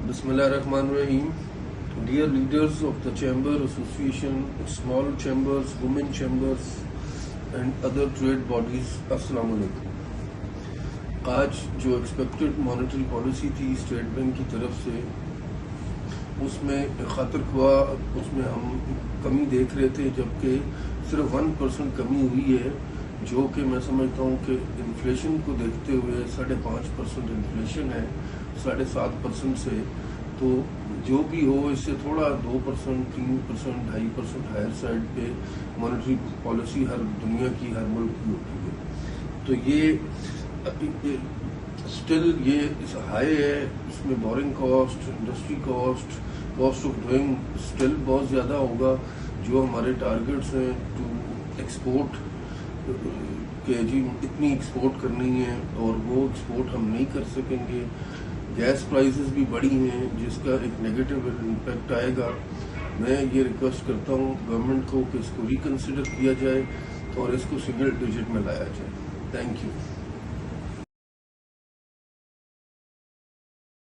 Bismillahirrahmanirrahim. Dear leaders of the Chamber Association, small chambers, women chambers and other trade bodies, Assalamu alaikum. आज जो expected monetary policy थी state bank की तरफ से, उसमें खातिर ख्वा उसमें हम कमी देख रहे थे, जबकि सिर्फ 1% कमी हुई है, जो कि मैं समझता हूँ कि इन्फ्लेशन को देखते हुए 5.5% इन्फ्लेशन है 7.5% से, तो जो भी हो इससे थोड़ा 2%, 3%, 2.5% हायर साइड पे मॉनेटरी पॉलिसी हर दुनिया की, हर मुल्क की होती है। तो ये स्टिल ये हाई है, इसमें borrowing cost, industry cost, cost of doing still बहुत ज़्यादा होगा। जो हमारे टारगेट्स हैं टू एक्सपोर्ट के जी इतनी एक्सपोर्ट करनी है और वो एक्सपोर्ट हम नहीं कर सकेंगे। गैस प्राइसेस भी बढ़ी हैं जिसका एक नेगेटिव इम्पैक्ट आएगा। मैं ये रिक्वेस्ट करता हूँ गवर्नमेंट को कि इसको रिकन्सिडर किया जाए और इसको सिंगल डिजिट में लाया जाए। Thank you.